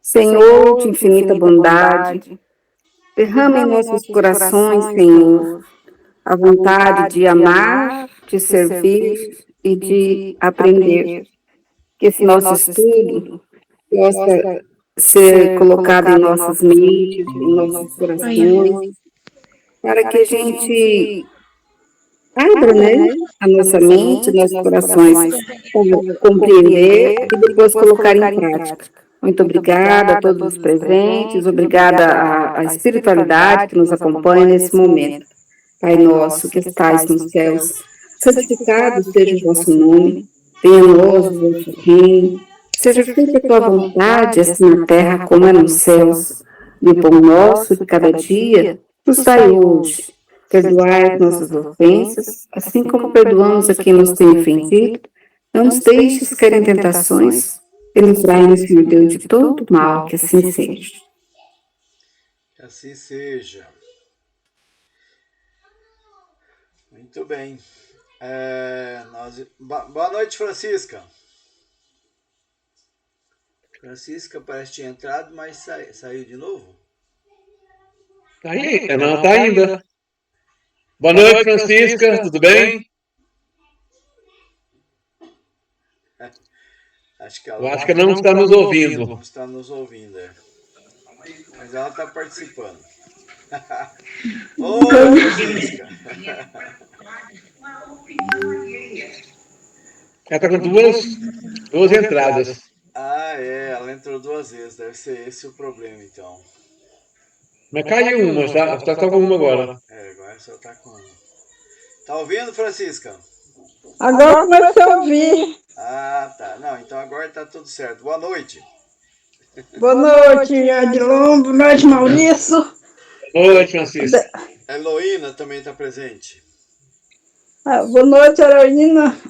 Senhor de infinita bondade, derrama em nossos corações, Senhor, a vontade de amar, de servir e de aprender. Que esse nosso estudo possa ser colocado em nossas mentes, em nossos corações, para que a gente abra, né, a nossa mente, nossos corações, para compreender e depois colocar em prática. Muito obrigada a todos os presentes, obrigada à espiritualidade que nos acompanha nesse momento. Pai nosso que estais nos céus, santificado seja o vosso nome, venha a nós o vosso reino, seja feita a tua vontade, assim na terra como é nos céus. E o pão nosso de cada dia nos dai hoje. Perdoai as nossas ofensas, assim como perdoamos a quem nos tem ofendido. Não nos deixes cair em tentações, e livrai-nos, Senhor Deus, de todo mal, que assim seja. Que assim seja. Muito bem. Boa noite, Francisca. Francisca parece que tinha entrado, mas saiu de novo. Tá aí? Não, tá ainda. Boa noite, Francisca, tudo bem? Acho que não está nos ouvindo. Não está nos ouvindo, mas ela está participando. Oi, Francisca. Ela está com duas entradas. Ela entrou 2 vezes, deve ser esse o problema, então. Mas caiu uma, está com uma agora. Agora só está com uma. Tá ouvindo, Francisca? Agora comecei a ouvir. Tá. Não, então agora tá tudo certo. Boa noite. Boa noite, Adilon. Boa noite, Maurício. Boa noite, Francisco. A Heloína também está presente. Boa noite, Heroína.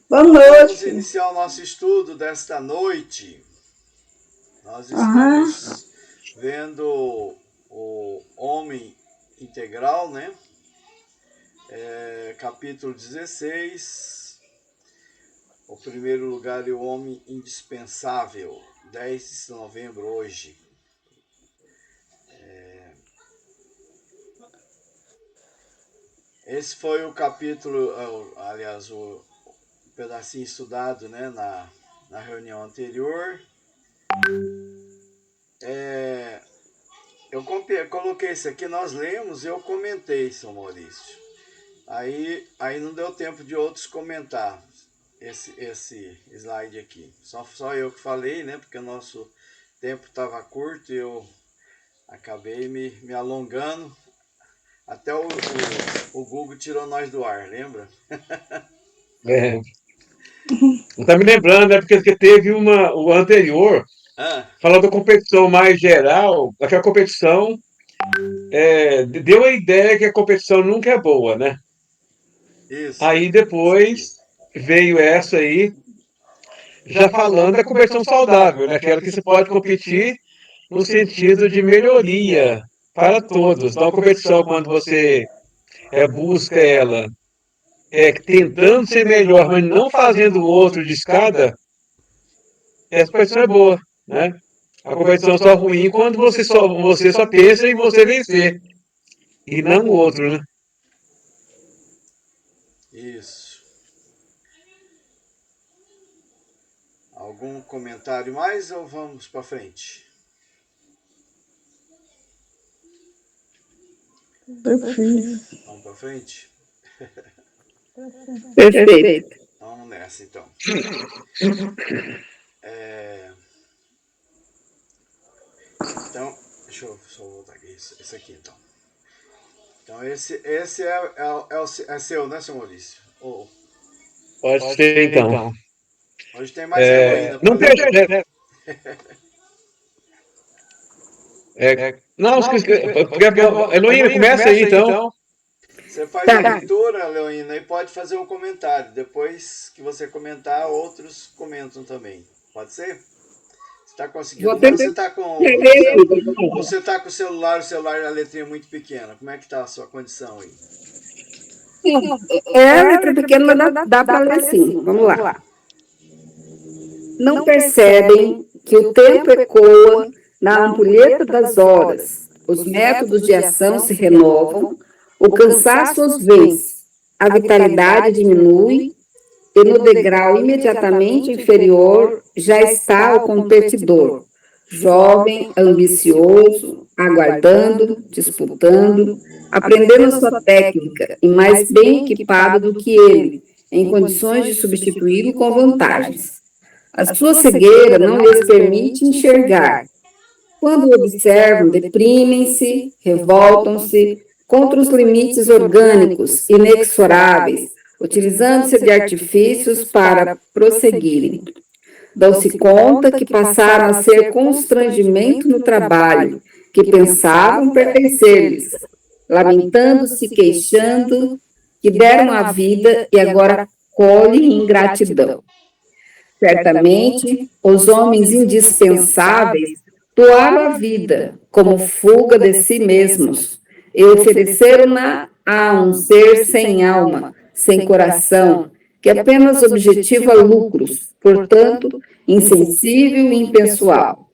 Boa noite. Vamos iniciar o nosso estudo desta noite. Nós estamos vendo o Homem Integral, né? Capítulo 16. O primeiro lugar é o Homem Indispensável. 10 de novembro, hoje. Esse foi o capítulo, aliás, o pedacinho estudado, né, na reunião anterior. Eu coloquei isso aqui, nós lemos e eu comentei, São Maurício. Aí não deu tempo de outros comentar esse slide aqui. Só eu que falei, né, porque o nosso tempo estava curto e eu acabei me alongando. Até o Google tirou nós do ar, lembra? Não tá me lembrando, porque teve o anterior, falando da competição mais geral, aquela competição deu a ideia que a competição nunca é boa, né? Isso. Aí depois veio essa aí, já falando da competição saudável, né? Aquela que você pode competir no sentido de melhoria para todos. Então, a competição, quando você busca ela tentando ser melhor, mas não fazendo o outro de escada, essa competição é boa, né? A competição é só ruim quando você só pensa em você vencer e não o outro, né? Isso. Algum comentário mais ou vamos para frente? Vamos para frente? Perfeito. Vamos nessa, então. Então, deixa eu só voltar aqui. Esse aqui, então. Então, esse é seu, né, seu Maurício? Pode ser, então. Hoje tem mais Heloína para ler. Não, Heloína, começa aí, então. Você faz a leitura, Leonina, e pode fazer um comentário. Depois que você comentar, outros comentam também. Pode ser? Você está conseguindo? Você está com o celular, a letrinha muito pequena. Como é que está a sua condição aí? A letra pequena, mas dá para ler sim. Vamos lá. não percebem que o tempo ecoa na ampulheta das horas, os métodos de ação se renovam, o cansaço os vence, a vitalidade diminui e no degrau imediatamente inferior já está o competidor, jovem, ambicioso, aguardando, disputando, aprendendo sua técnica e mais bem equipado do que ele, em condições de substituí-lo com vantagens. A sua cegueira não lhes permite enxergar. Quando o observam, deprimem-se, revoltam-se contra os limites orgânicos inexoráveis, utilizando-se de artifícios para prosseguirem. Dão-se conta que passaram a ser constrangimento no trabalho, que pensavam pertencer-lhes, lamentando-se, queixando, que deram a vida e agora colhem ingratidão. Certamente, os homens indispensáveis doaram a vida como fuga de si mesmos e ofereceram-na a um ser sem alma, sem coração, que apenas objetiva lucros, portanto, insensível e impessoal.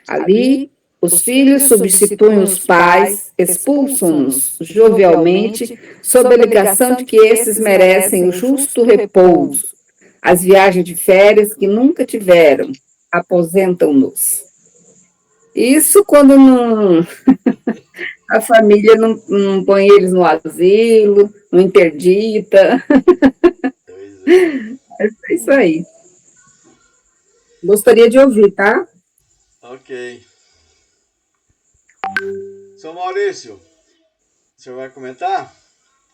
Ali, os filhos substituem os pais, expulsam-nos jovialmente, sob a alegação de que esses merecem o justo repouso. As viagens de férias que nunca tiveram, aposentam-nos. Isso quando não, a família não põe eles no asilo, não interdita. É isso aí. Gostaria de ouvir, tá? Ok. Seu Maurício, o senhor vai comentar?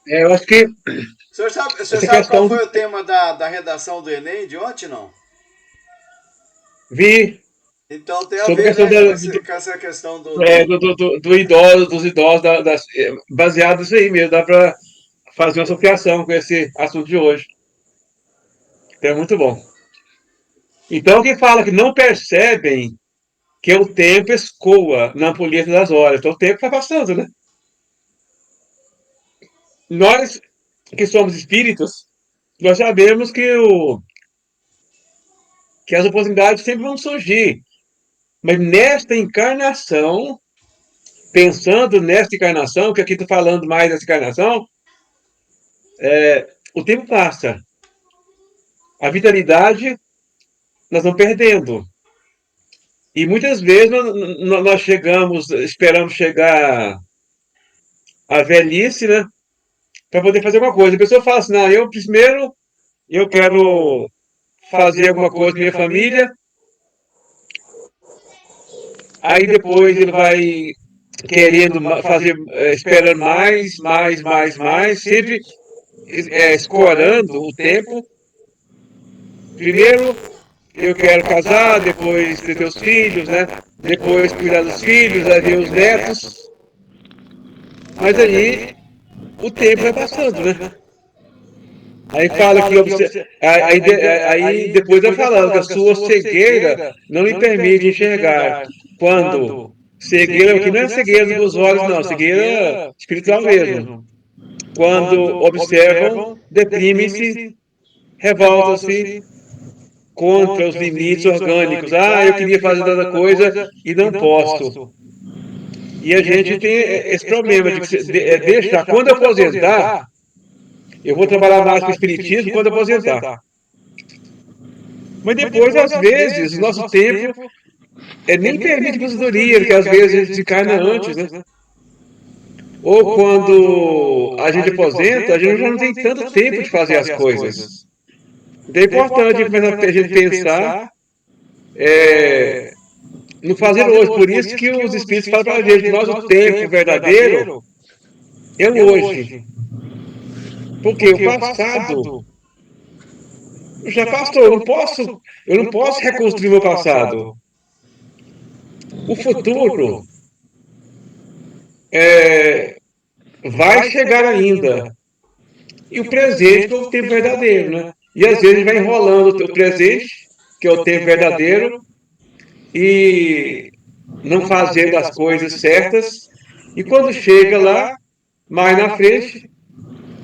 Eu acho que O senhor sabe essa qual questão foi o tema da redação do Enem de ontem, não? vi Então tem a sobre a ver, questão né, com essa questão do idoso, dos idosos, baseado nisso aí mesmo, dá para fazer uma associação com esse assunto de hoje. Então é muito bom. Então, quem fala que não percebem que o tempo escoa na ampulheta das horas, então o tempo está passando, né? Nós que somos espíritos, nós sabemos que as oportunidades sempre vão surgir. Mas nesta encarnação, pensando nesta encarnação, que aqui estou falando mais dessa encarnação, o tempo passa. A vitalidade nós vamos perdendo. E muitas vezes nós esperamos chegar à velhice, né? Para poder fazer alguma coisa. A pessoa fala assim, não, eu quero fazer alguma coisa com minha família, aí depois ele vai querendo fazer, esperando mais, sempre escorando o tempo. Primeiro, eu quero casar, depois ter os filhos, né? Depois cuidar dos filhos, aí ver os netos. Mas aí o tempo vai passando, né? Aí fala que aí depois vai falando que a sua cegueira não lhe permite enxergar. Quando cegueira, que não é cegueira dos olhos, não, cegueira espiritual mesmo. Quando observam, deprimem-se, revoltam-se contra os limites orgânicos. Ah, eu queria fazer tanta coisa e não posso. E a gente tem esse problema de deixar, quando aposentar, eu vou trabalhar mais com o espiritismo quando aposentar. Mas depois, às vezes, o nosso tempo nem permite aposentadoria, porque às vezes a gente desencarna antes, né? Ou quando a gente aposenta, a gente já não tem tanto tempo de fazer as coisas. Então é importante a gente pensar no fazer hoje. Por isso que os espíritos falam para a gente que nosso tempo verdadeiro é o hoje. Porque o passado já passou. Eu não posso reconstruir o meu passado. O futuro vai chegar ainda. E o presente é o tempo verdadeiro, né? E às vezes vai enrolando o presente, que é o tempo verdadeiro, e não fazendo as coisas certas. E quando chega lá, mais na frente,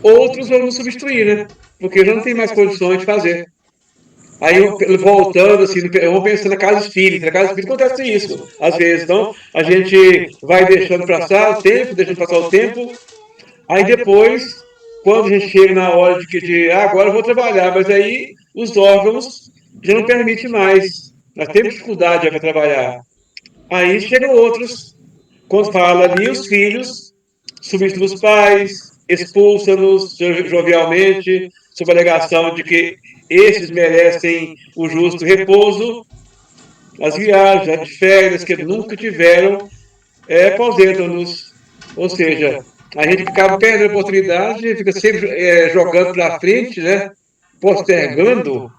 outros vão nos substituir, né? Porque já não tem mais condições de fazer. Aí eu voltando, assim, eu vou pensando na casa espírita. Na casa espírita acontece isso, às vezes. Então, a gente vai deixando passar o tempo, deixando passar o tempo. Aí depois, quando a gente chega na hora agora eu vou trabalhar, mas aí os órgãos já não permitem mais. Nós temos dificuldade para trabalhar. Aí chegam outros, quando fala ali, os filhos substituem os pais, expulsam-nos jovialmente, sob a alegação de que esses merecem o justo repouso, as viagens de férias que nunca tiveram, aposentam-nos. Ou seja, a gente acaba perdendo a oportunidade, fica sempre jogando para frente, né? Postergando,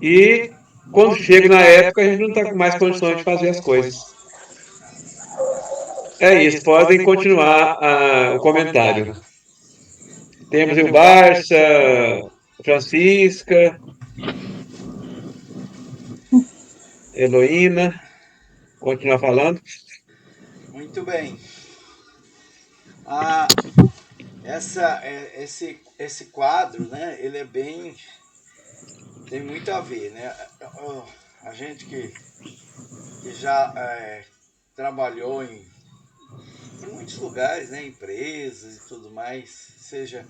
e quando chega na época a gente não está com mais condições de fazer as coisas. É isso, podem continuar o comentário. Temos o Barça, Francisca, Heloína, continuar falando. Muito bem. Ah, esse quadro, né? Ele é bem, tem muito a ver, né? A gente que já trabalhou em muitos lugares, né? Empresas e tudo mais, seja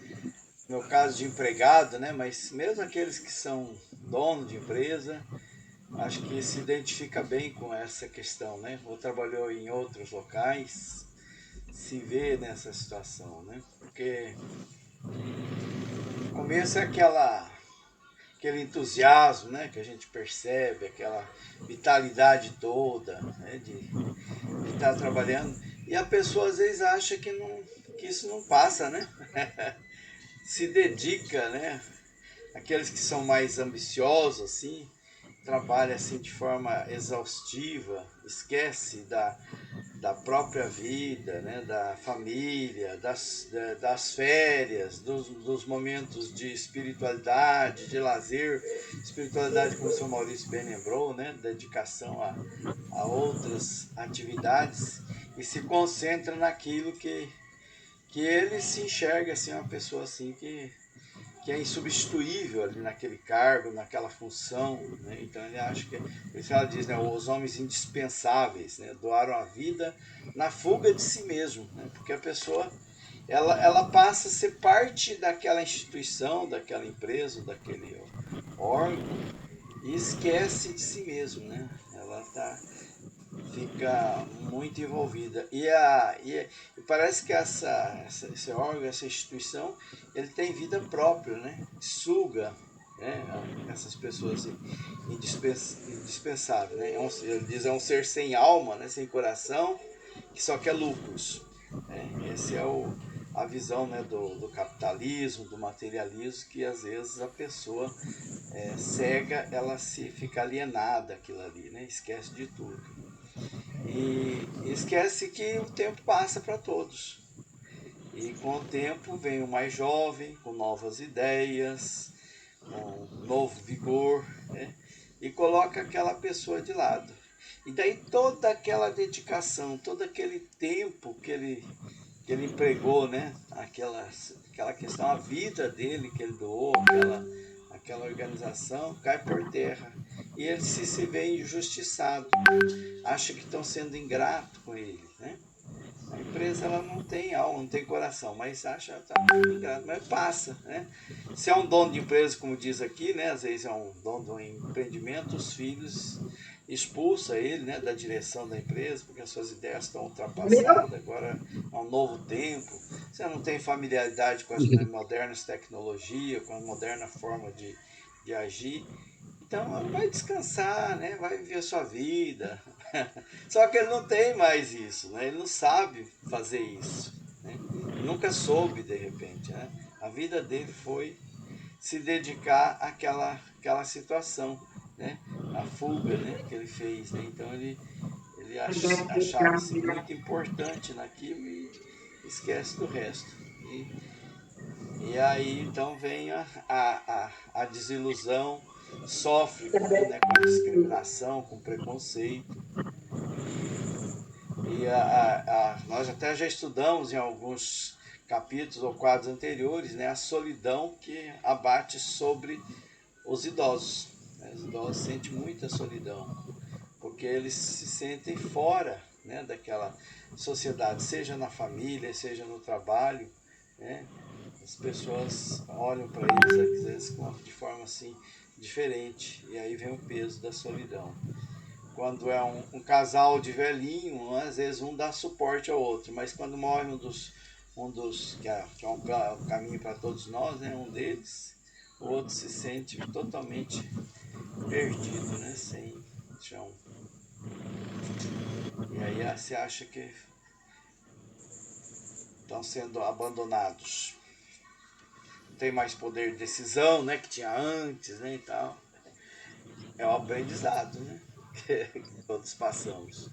no caso de empregado, né? Mas mesmo aqueles que são donos de empresa, acho que se identifica bem com essa questão, né? Ou trabalhou em outros locais, se vê nessa situação, né? Porque no começo é aquele entusiasmo, né? Que a gente percebe, aquela vitalidade toda, né? De estar trabalhando. E a pessoa às vezes acha que isso não passa, né? Se dedica, né? Aqueles que são mais ambiciosos, assim, trabalha assim de forma exaustiva, esquece da própria vida, né, da família, das férias, dos momentos de espiritualidade, de lazer, espiritualidade, como o senhor Maurício bem lembrou, né, dedicação a outras atividades, e se concentra naquilo que ele se enxerga assim, uma pessoa assim que é insubstituível ali naquele cargo, naquela função, né? Então ele acha que, por isso ela diz, né, os homens indispensáveis, né, doaram a vida na fuga de si mesmo, né? Porque a pessoa ela passa a ser parte daquela instituição, daquela empresa, daquele órgão e esquece de si mesmo, né? Ela fica muito envolvida. E parece que esse órgão, essa instituição, ele tem vida própria, né? Suga, né? Essas pessoas indispensáveis. Né? Ele diz, é um ser sem alma, né? Sem coração, que só quer lucros. Né? Esse é a visão, né, do capitalismo, do materialismo, que às vezes a pessoa cega, ela se fica alienada aquilo ali, né? Esquece de tudo. E esquece que o tempo passa para todos. E com o tempo vem o mais jovem, com novas ideias, com novo vigor, né? E coloca aquela pessoa de lado. E daí toda aquela dedicação, todo aquele tempo que ele empregou, né? Aquela questão, a vida dele que ele doou, aquela organização, cai por terra. E ele se vê injustiçado, acha que estão sendo ingrato com ele, né? A empresa ela não tem alma, não tem coração, mas acha que está ingrato, mas passa, né? Se é um dono de empresa, como diz aqui, né? Às vezes é um dono de um empreendimento, os filhos expulsa ele, né, da direção da empresa, porque as suas ideias estão ultrapassadas, agora é um novo tempo, você não tem familiaridade com as modernas tecnologias, com a moderna forma de agir, então vai descansar, né, vai viver a sua vida. Só que ele não tem mais isso, né, ele não sabe fazer isso, né, nunca soube de repente, né, a vida dele foi se dedicar àquela situação, né? A fuga, né? Que ele fez, né? Então ele achava-se muito importante naquilo e esquece do resto. E aí então vem a desilusão, sofre né, com a discriminação, com o preconceito. Nós até já estudamos em alguns capítulos ou quadros anteriores, né, a solidão que abate sobre os idosos. Os idosos sentem muita solidão, porque eles se sentem fora, né, daquela sociedade, seja na família, seja no trabalho, né? As pessoas olham para eles às vezes de forma assim diferente, e aí vem o peso da solidão. Quando é um casal de velhinho, às vezes um dá suporte ao outro, mas quando morre um dos que é um caminho para todos nós, né, um deles, o outro se sente totalmente perdido, né, sem chão. E aí você acha que estão sendo abandonados. Não tem mais poder de decisão, né, que tinha antes, né, e tal. É um aprendizado, né, que todos passamos.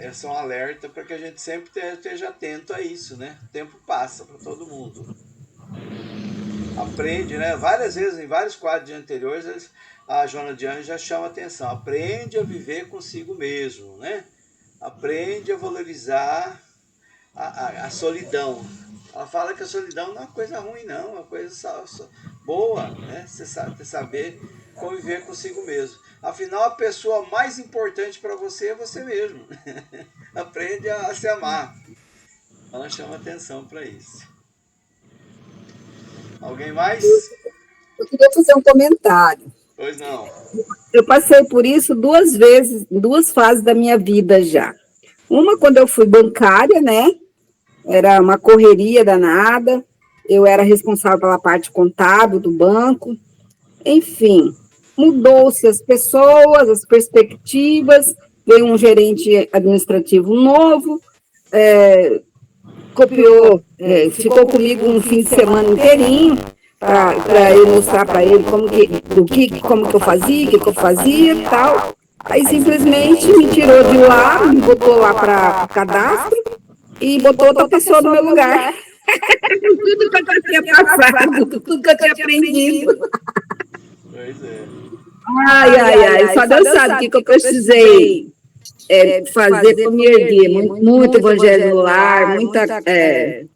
Esse é um alerta para que a gente sempre esteja atento a isso, né? O tempo passa para todo mundo. Aprende, né? Várias vezes, em vários quadros anteriores, a Joana de Anjos já chama atenção. Aprende a viver consigo mesmo, né? Aprende a valorizar a solidão. Ela fala que a solidão não é uma coisa ruim, não, é uma coisa boa, né? Você saber conviver consigo mesmo. Afinal, a pessoa mais importante para você é você mesmo. Aprende a se amar. Ela chama atenção para isso. Alguém mais? Eu queria fazer um comentário. Pois não. Eu passei por isso 2 vezes, 2 fases da minha vida já. Uma quando eu fui bancária, né? Era uma correria danada. Eu era responsável pela parte contábil do banco. Enfim, mudou-se as pessoas, as perspectivas, veio um gerente administrativo novo, ficou comigo um fim de semana inteirinho para eu mostrar para ele como que eu fazia, o que eu fazia e tal. Aí simplesmente me tirou de lá, me botou lá para o cadastro e botou outra pessoa no meu lugar. Tudo que eu tinha passado, tudo que eu tinha aprendido. Pois é. Ai, só Deus sabe o que eu precisei fazer para me erguer. Muito evangelho no lar, muita.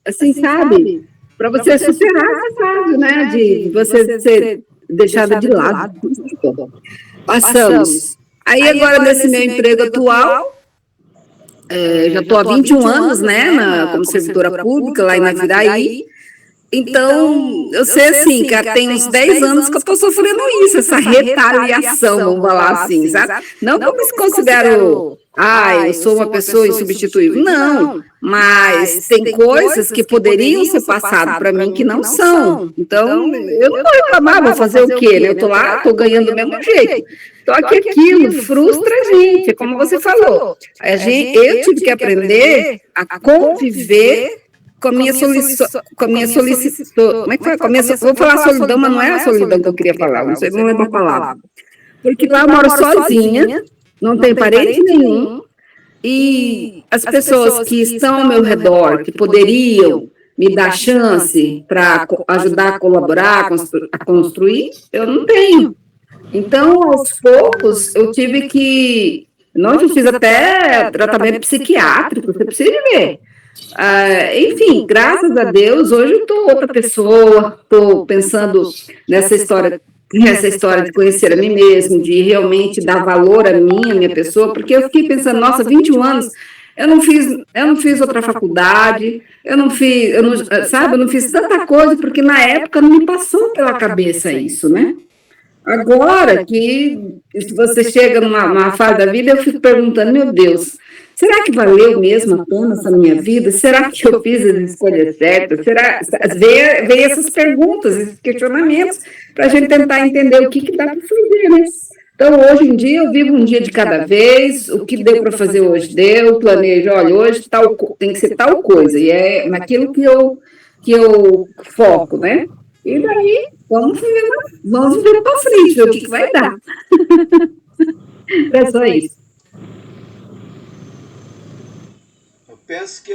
Assim, sabe? Para você superar essa fase, né? De você ser deixada de lado. Passamos. Aí, agora, nesse meu emprego atual, já estou há 21 anos, né? Como servidora pública, lá em Naviraí. Então, eu sei assim, que tem uns 10 anos que eu estou sofrendo isso, essa retaliação, vamos falar assim, sabe? Não que eu me considero, eu sou uma pessoa insubstituível. Não, mas tem coisas que poderiam ser passadas para mim que não são. Então, eu não vou reclamar, vou fazer o quê? Né? Eu estou lá, estou ganhando do mesmo jeito. Só que aquilo frustra a gente, como você falou. Eu tive que aprender a conviver com a minha solicitud. Como é que foi? Vou falar solidão, mas não é a solidão que eu queria falar, não sei, não lembro a palavra. Porque lá eu moro sozinha, não tenho parente nenhum, e as pessoas que estão ao meu redor, que poderiam me dar chance para ajudar a colaborar, a construir, eu não tenho. Então, aos poucos, eu tive que. Não, eu fiz até tratamento psiquiátrico, você precisa ver. Enfim, graças a Deus, hoje eu estou outra pessoa, estou pensando nessa história de conhecer a mim mesmo, de realmente dar valor a mim, a minha pessoa, porque eu fiquei pensando, nossa, 21 anos, eu não fiz outra faculdade, eu não fiz tanta coisa, porque na época não me passou pela cabeça isso, né? Agora que se você chega numa fase da vida, eu fico perguntando, meu Deus, será que valeu mesmo a pena essa minha vida? Será que eu fiz as escolhas certas? Veio essas perguntas, esses questionamentos, para a gente tentar entender o que dá para fazer, né? Então, hoje em dia, eu vivo um dia de cada vez, o que deu para fazer hoje deu, planejo, olha, hoje tem que ser tal coisa, e é naquilo que eu foco, né? E daí, vamos ver para frente, ver o que vai dar. É só isso. Eu penso que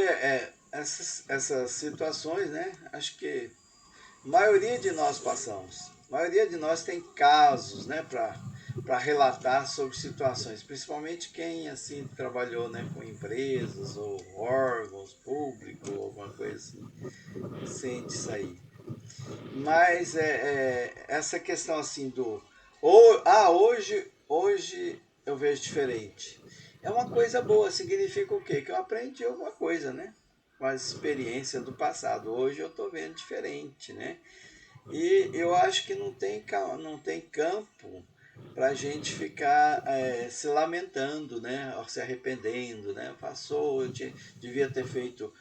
essas situações, né? Acho que a maioria de nós passamos. A maioria de nós tem casos, né? Para relatar sobre situações, principalmente quem assim trabalhou, né, com empresas ou órgãos públicos, alguma coisa assim, sente isso aí. Mas essa questão assim do hoje eu vejo diferente. É uma coisa boa, significa o quê? Que eu aprendi alguma coisa, né? Com as experiências do passado. Hoje eu estou vendo diferente, né? E eu acho que não tem campo para a gente ficar se lamentando, né? Ou se arrependendo, né? Passou, devia ter feito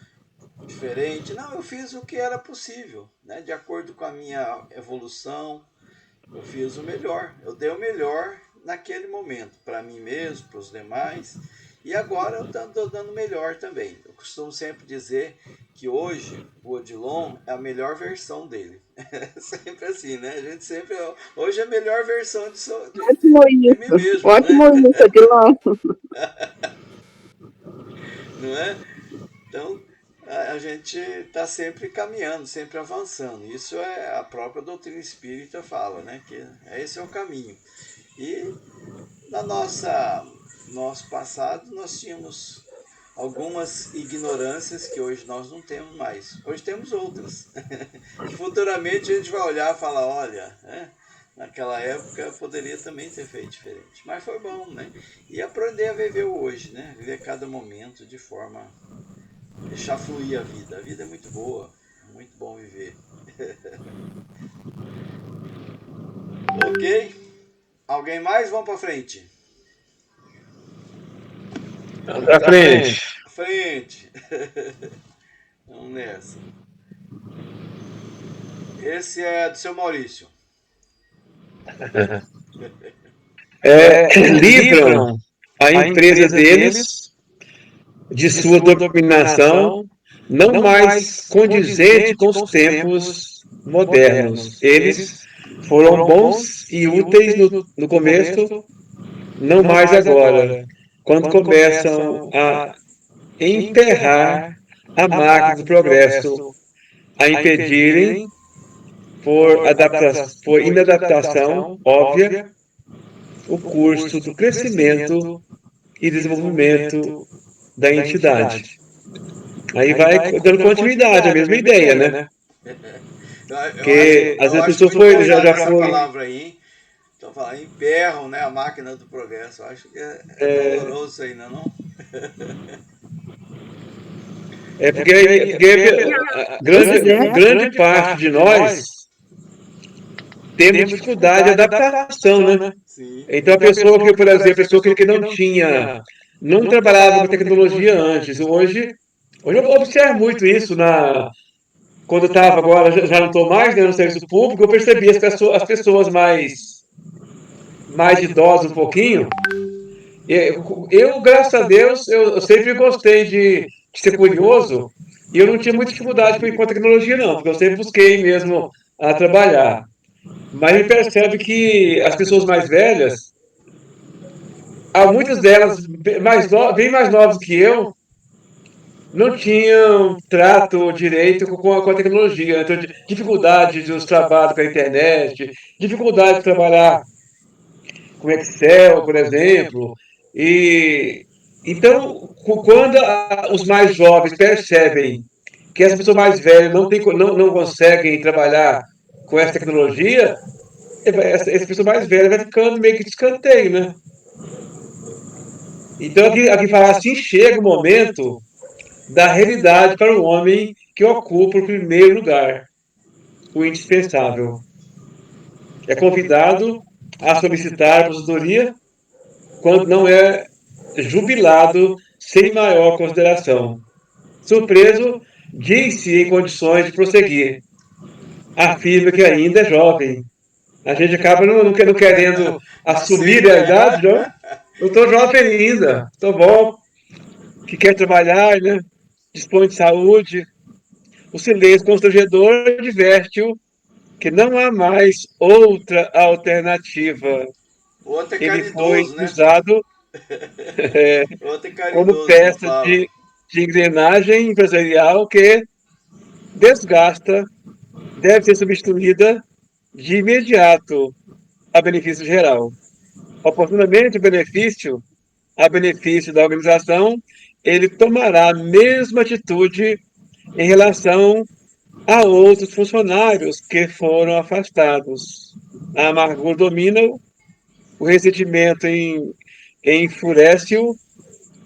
diferente. Não, eu fiz o que era possível, né? De acordo com a minha evolução, eu fiz o melhor. Eu dei o melhor naquele momento, para mim mesmo, para os demais. E agora eu estou dando o melhor também. Eu costumo sempre dizer que hoje o Odilon é a melhor versão dele. Sempre assim, né? A gente sempre. Hoje é a melhor versão Ótimo de mim isso, mesmo, né? ótimo isso, Odilon. Não é? Então, a gente está sempre caminhando, sempre avançando. Isso é a própria doutrina espírita fala, né? Que esse é o caminho. E na nosso passado nós tínhamos algumas ignorâncias que hoje nós não temos mais. Hoje temos outras. Que futuramente a gente vai olhar e falar, olha, né? Naquela época poderia também ter feito diferente. Mas foi bom, né? E aprender a viver o hoje, né? Viver cada momento de forma deixar fluir a vida. A vida é muito boa, é muito bom viver. Ok? Alguém mais? Vamos para frente. À frente. Frente. Vamos nessa. Esse é do seu Maurício. Livram a empresa deles de sua dominação, não mais condizente com os tempos modernos. Eles foram bons e úteis no começo, não mais agora, quando começam a emperrar a máquina do progresso, a impedirem, por inadaptação óbvia, o curso do crescimento e desenvolvimento da entidade. Aí vai dando continuidade, a mesma ideia, né? Porque às vezes a pessoa já essa foi. palavra aí, hein? Então, falar, emperram, né, a máquina do progresso. Eu acho que é doloroso isso aí, não é não? Porque grande parte de nós temos dificuldade de adaptação, né? Sim. Então a pessoa que, por exemplo, a pessoa que não trabalhava com tecnologia antes, hoje eu observo muito isso quando eu estava agora, já não estou mais, né, no serviço público, eu percebi as pessoas mais idosas um pouquinho. Graças a Deus, eu sempre gostei de ser curioso e eu não tinha muita dificuldade com a tecnologia, não, porque eu sempre busquei mesmo a trabalhar. Mas me percebe que as pessoas mais velhas, há muitas delas bem mais novas que eu, não tinham trato direito com a tecnologia. Então, dificuldade dos trabalhos com a internet, dificuldade de trabalhar com Excel, por exemplo. E então, quando os mais jovens percebem que as pessoas mais velhas não conseguem trabalhar com essa tecnologia, essa pessoa mais velha vai ficando meio que de escanteio, né? Então, aqui fala assim, chega o momento da realidade para o homem que ocupa o primeiro lugar, o indispensável. É convidado a solicitar a aposentadoria quando não é jubilado sem maior consideração. Surpreso, diz-se em condições de prosseguir. Afirma que ainda é jovem. A gente acaba não querendo assumir a idade, não? Eu estou jovem ainda, estou bom, que quer trabalhar, né? Dispõe de saúde. O silêncio constrangedor adverte-o que não há mais outra alternativa. O outro é Ele foi caridoso, né? usado O outro é como caridoso, como peça fala. de engrenagem empresarial que desgasta, deve ser substituída de imediato a benefício geral. Oportunamente, a benefício da organização, ele tomará a mesma atitude em relação Há outros funcionários que foram afastados. A amargura domina, o ressentimento enfurece-o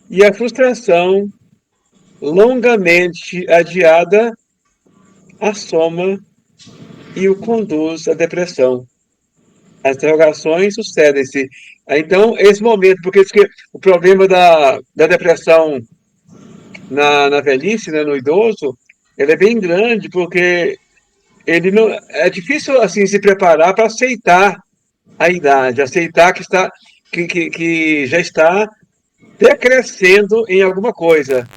e a frustração, longamente adiada, assoma e o conduz à depressão. As interrogações sucedem-se. Então, esse momento, porque diz que o problema da depressão na velhice, né, no idoso, ele é bem grande, porque ele não, é difícil assim se preparar para aceitar a idade, aceitar que já está decrescendo em alguma coisa.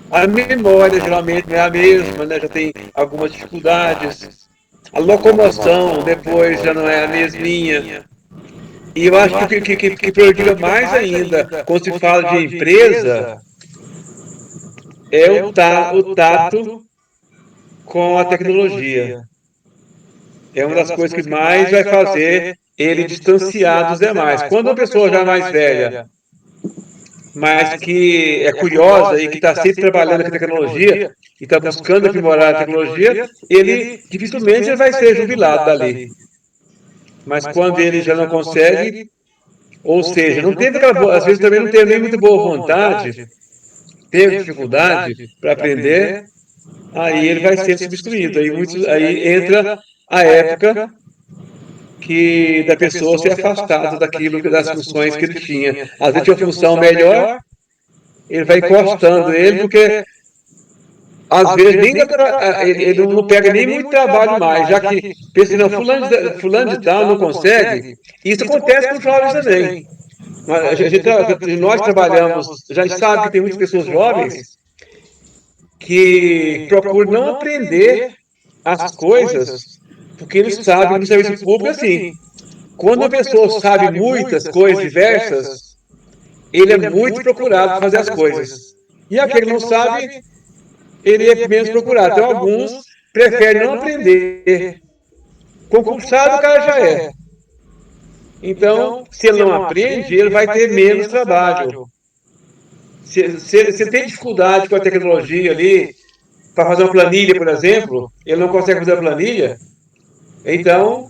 A memória geralmente não é a mesma, né? Já tem algumas dificuldades. A locomoção depois já não é a mesminha. E eu acho que prejudica mais ainda quando se fala de empresa é o tato com a tecnologia. É uma das coisas que mais vai fazer ele distanciar dos demais. Quando uma pessoa já mais velha, mas que é curiosa e que está sempre trabalhando com a tecnologia e está buscando aprimorar a tecnologia, ele dificilmente ele vai ser jubilado dali. Mas quando ele já não consegue, ou seja, não teve aquela boa, às vezes também não teve nem muito boa vontade, teve dificuldade para aprender, aí ele vai ser substituído. Aí entra a época que da pessoa ser afastada daquilo, das funções que ele tinha. Às vezes tinha uma função melhor, ele vai encostando ele, porque às vezes nem ele não pega nem muito trabalho mais, já que pensa, não, fulano de tal não consegue. Isso acontece com os jovens também. Nós trabalhamos, já sabe que tem muitas pessoas jovens que procuram não aprender as coisas, porque eles sabem que no serviço público é assim. Quando uma pessoa sabe muitas coisas diversas, ele é muito procurado para fazer as coisas. E aquele que não sabe, ele é menos procurado. Então, alguns preferem não aprender. Concursado o cara já é. Então, se ele não aprende, ele vai ter menos trabalho. Se ele tem dificuldade com a tecnologia ali, para fazer uma planilha, por exemplo, ele não consegue fazer a planilha, então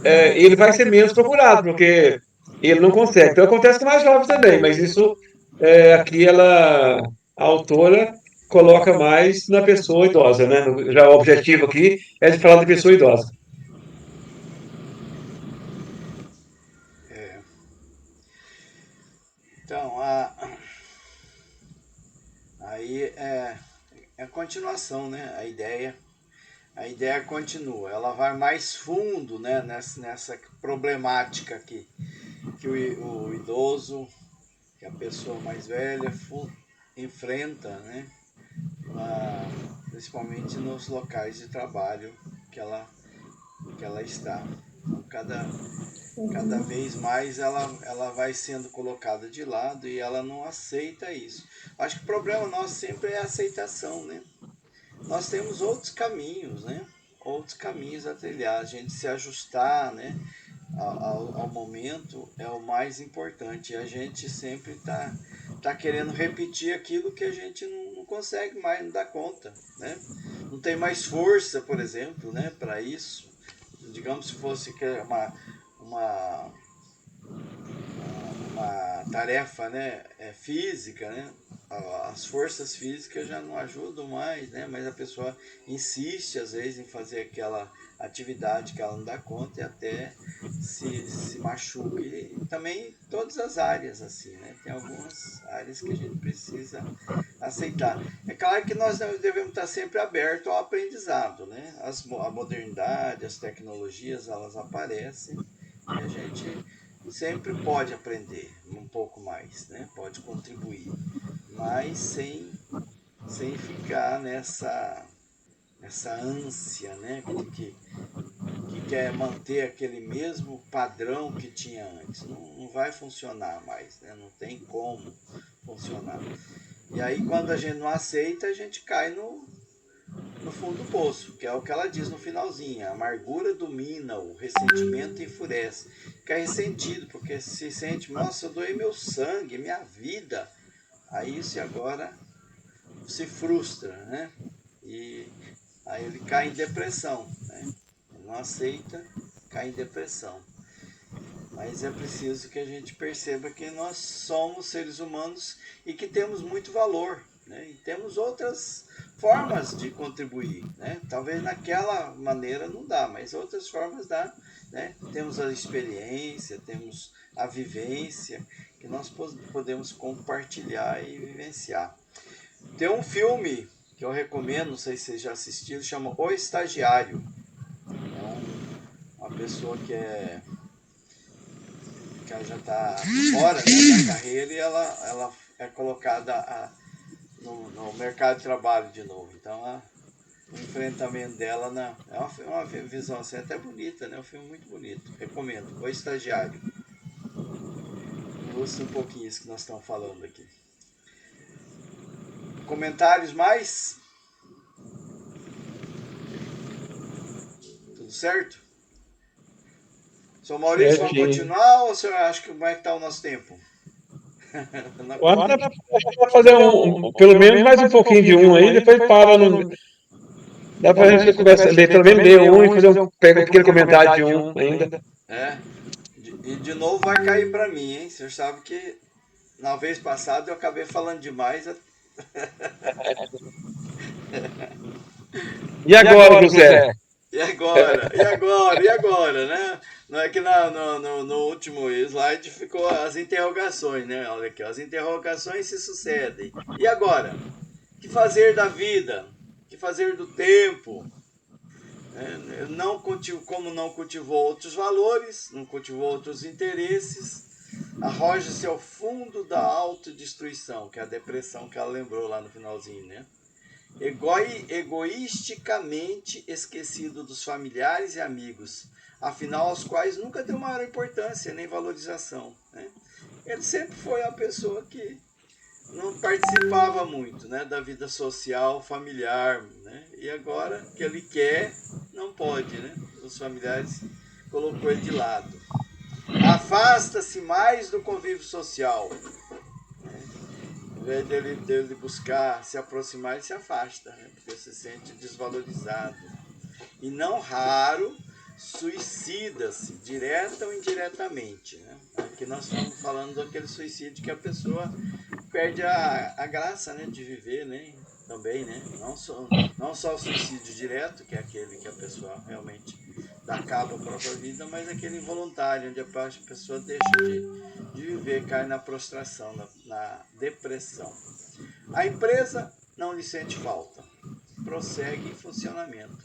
ele vai ser menos procurado, porque ele não consegue. Então acontece com mais jovens também, mas isso aqui a autora coloca mais na pessoa idosa, né? Já o objetivo aqui é de falar da pessoa idosa. É. Então, aí é a continuação, né? A ideia continua. Ela vai mais fundo, né? Nessa problemática aqui que o idoso, que a pessoa mais velha enfrenta, né? Principalmente nos locais de trabalho que ela está. Então, cada vez mais ela vai sendo colocada de lado e ela não aceita isso. Acho que o problema nosso sempre é a aceitação, né? Nós temos outros caminhos, né? Outros caminhos a trilhar, a gente se ajustar, né? Ao momento é o mais importante. A gente sempre tá querendo repetir aquilo que a gente não consegue mais, não dá conta, né? Não tem mais força, por exemplo, né? Para isso. Digamos se fosse uma, uma tarefa, né, física, né? As forças físicas já não ajudam mais, né? Mas a pessoa insiste às vezes em fazer aquela atividade que ela não dá conta e até se machuca. E também todas as áreas assim, né? Tem algumas áreas que a gente precisa aceitar. É claro que nós devemos estar sempre abertos ao aprendizado, né? A modernidade, as tecnologias, elas aparecem e a gente sempre pode aprender um pouco mais, né? Pode contribuir, mas sem ficar nessa ânsia, né? Que quer manter aquele mesmo padrão que tinha antes. Não vai funcionar mais, né? Não tem como funcionar. E aí quando a gente não aceita, a gente cai no fundo do poço, que é o que ela diz no finalzinho. A amargura domina, o ressentimento enfurece. Fica ressentido, porque se sente, nossa, eu doei meu sangue, minha vida. Aí isso agora se frustra, né? E Aí ele cai em depressão, né? Ele não aceita, cai em depressão. Mas é preciso que a gente perceba que nós somos seres humanos e que temos muito valor, né? E temos outras formas de contribuir, né? Talvez naquela maneira não dá, mas outras formas dá, né? Temos a experiência, temos a vivência que nós podemos compartilhar e vivenciar. Tem um filme que eu recomendo, não sei se vocês já assistiram, chama O Estagiário. É uma pessoa que ela já está fora, né, da carreira, e ela é colocada no mercado de trabalho de novo. Então, o enfrentamento dela é uma visão assim, até bonita, né? Um filme muito bonito. Recomendo. O Estagiário. Ilustra um pouquinho isso que nós estamos falando aqui. Comentários mais? Tudo certo? Sr. Maurício, vamos continuar ou o senhor acha que como é que está o nosso tempo? Dá para fazer pelo menos mais um pouquinho de um aí, depois para no. Dá pra gente começar, pelo menos ler um e pega um pequeno comentário de um ainda. E de novo vai cair para mim, hein? O senhor sabe que na vez passada eu acabei falando demais. E agora, José? E agora, né? Não é que no último slide ficou as interrogações, né? Olha aqui, as interrogações se sucedem. E agora? O que fazer da vida? O que fazer do tempo? Como não cultivou outros valores, não cultivou outros interesses, arroja-se ao fundo da autodestruição, que é a depressão que ela lembrou lá no finalzinho, né? Egoisticamente esquecido dos familiares e amigos, afinal aos quais nunca deu maior importância nem valorização, né? Ele sempre foi uma pessoa que não participava muito, né, da vida social, familiar, né? E agora que ele quer, não pode, né? Os familiares colocou ele de lado. Afasta-se mais do convívio social. Ao invés dele buscar se aproximar, ele se afasta, né? Porque se sente desvalorizado. E não raro, suicida-se, direta ou indiretamente, né? Aqui nós estamos falando daquele suicídio que a pessoa perde a graça, né, de viver, né? Também, né? Não só o suicídio direto, que é aquele que a pessoa realmente dá cabo à própria vida, mas aquele involuntário, onde a pessoa deixa de viver, cai na prostração, na depressão. A empresa não lhe sente falta, prossegue em funcionamento.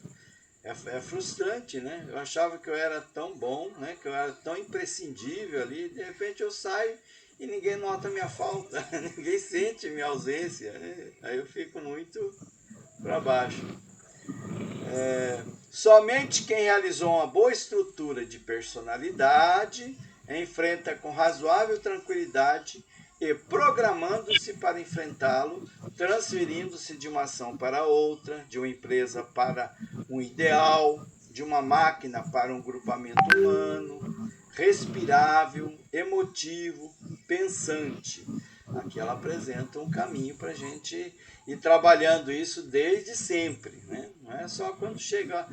É frustrante, né? Eu achava que eu era tão bom, né? Que eu era tão imprescindível ali, de repente eu saio e ninguém nota minha falta, ninguém sente minha ausência, né? Aí eu fico muito para baixo. Somente quem realizou uma boa estrutura de personalidade enfrenta com razoável tranquilidade e programando-se para enfrentá-lo, transferindo-se de uma ação para outra, de uma empresa para um ideal, de uma máquina para um grupamento humano, respirável, emotivo, pensante. Aqui ela apresenta um caminho para a gente ir trabalhando isso desde sempre, né? Não é só quando chega,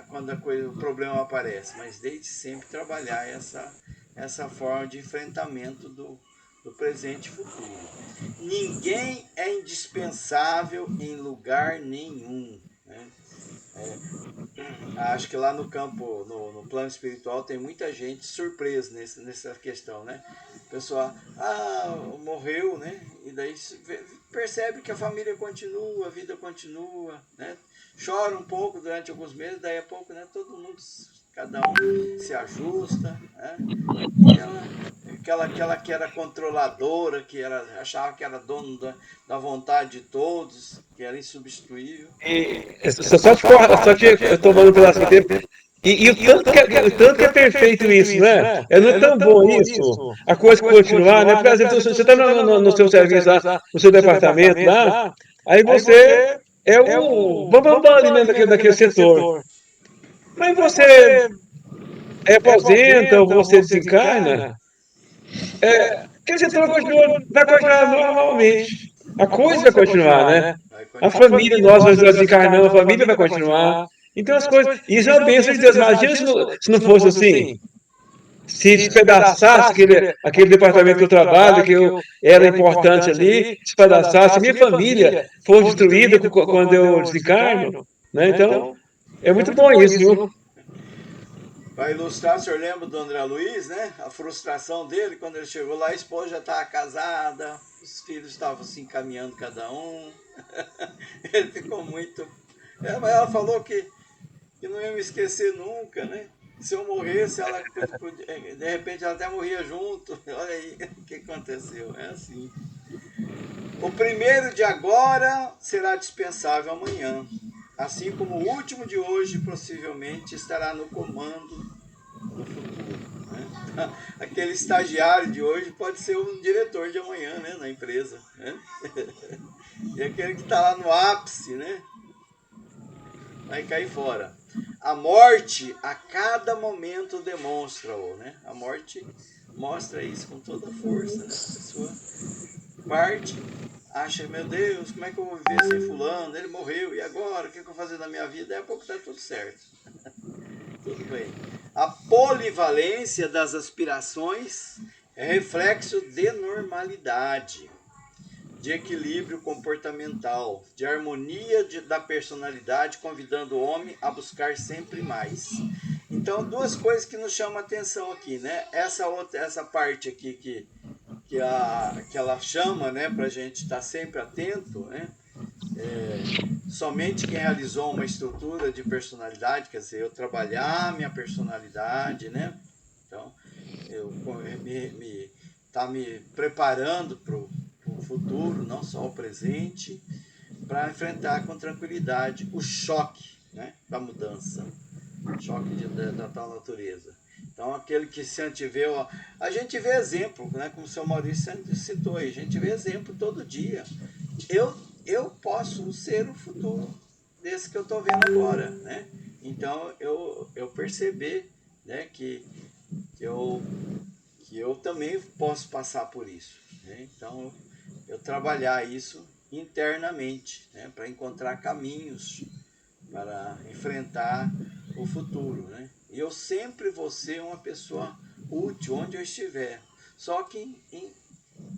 quando o problema aparece, mas desde sempre trabalhar essa forma de enfrentamento do presente e futuro. Ninguém é indispensável em lugar nenhum, né? Acho que lá no campo, no plano espiritual, tem muita gente surpresa nessa questão, né? O pessoal, morreu, né? E daí percebe que a família continua, a vida continua, né? Chora um pouco durante alguns meses, daí a pouco, né? Todo mundo, cada um se ajusta, né? E aquela que era controladora, achava que era dono da vontade de todos, que era insubstituível. Só te tomando um pedaço de tempo. E o tanto que é perfeito isso, né? Não é tão bom isso, a coisa continuar, né? Por exemplo, você está no seu serviço lá, no seu departamento lá, aí você é o bambambam ali, né, daquele setor. Mas você aposenta ou você desencarna, aquele setor vai continuar normalmente. a coisa vai continuar, né? Vai A continuar. família, nós desencarnamos, a família vai continuar. Então as coisas. Isso é uma bênção de Deus. Imagina se não fosse assim. Se despedaçasse aquele departamento que eu trabalho, que eu era importante ali, despedaçasse, minha família for destruída quando eu desencarno, né? Então, é muito bom isso, viu? Para ilustrar, o senhor lembra do André Luiz, né? A frustração dele quando ele chegou lá, a esposa já estava casada, os filhos estavam se encaminhando cada um. Ele ficou muito. Mas ela falou que não ia me esquecer nunca, né? Se eu morresse, ela de repente ela até morria junto. Olha aí o que aconteceu. É assim. O primeiro de agora será dispensável amanhã, assim como o último de hoje possivelmente estará no comando no futuro. Né? Aquele estagiário de hoje pode ser um diretor de amanhã, né, na empresa. Né? E aquele que está lá no ápice, né, vai cair fora. A morte a cada momento demonstra-o, né? A morte mostra isso com toda a força, né? A pessoa parte, acha, meu Deus, como é que eu vou viver sem fulano? Ele morreu, e agora? O que eu vou fazer na minha vida? Daqui a pouco está tudo certo. Tudo bem. A polivalência das aspirações é reflexo de normalidade, de equilíbrio comportamental, de harmonia da personalidade, convidando o homem a buscar sempre mais. Então, duas coisas que nos chamam a atenção aqui, né? Essa parte aqui que ela chama, né, para a gente estar sempre atento, né? Somente quem realizou uma estrutura de personalidade, quer dizer, eu trabalhar minha personalidade, né? Então, eu me preparando para o futuro, não só o presente, para enfrentar com tranquilidade o choque, né, da mudança, choque da tal natureza. Então, aquele que se anteveu, a gente vê exemplo, né, como o seu Maurício citou aí, a gente vê exemplo todo dia. Eu posso ser o futuro desse que eu estou vendo agora, né? Então, eu perceber, né, que eu também posso passar por isso, né? Então, eu trabalhar isso internamente, né, para encontrar caminhos para enfrentar o futuro, né? E eu sempre vou ser uma pessoa útil onde eu estiver, só que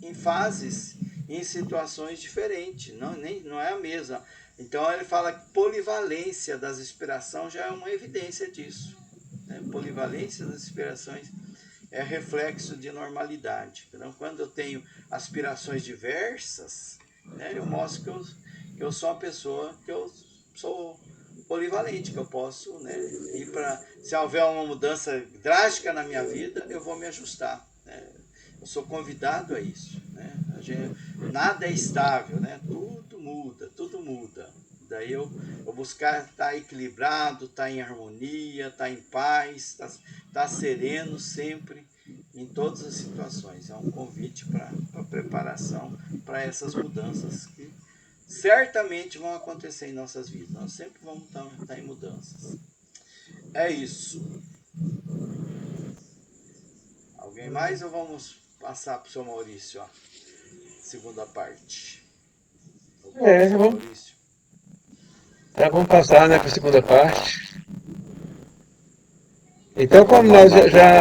em fases, em situações diferentes, não é a mesma. Então ele fala que polivalência das inspirações já é uma evidência disso, né? Polivalência das inspirações é reflexo de normalidade. Então, quando eu tenho aspirações diversas, né, eu mostro que eu sou uma pessoa, que eu sou polivalente, que eu posso, né, ir para... Se houver uma mudança drástica na minha vida, eu vou me ajustar. Né? Eu sou convidado a isso. Né? Nada é estável, né? Tudo muda, tudo muda. Daí eu buscar estar equilibrado, estar em harmonia, estar em paz, estar sereno sempre, em todas as situações. É um convite para preparação para essas mudanças que certamente vão acontecer em nossas vidas. Nós sempre vamos estar em mudanças. É isso. Alguém mais ou vamos passar para o seu Maurício, ó, segunda parte? Maurício. Tá, vamos passar, né, para a segunda parte. Então, como nós já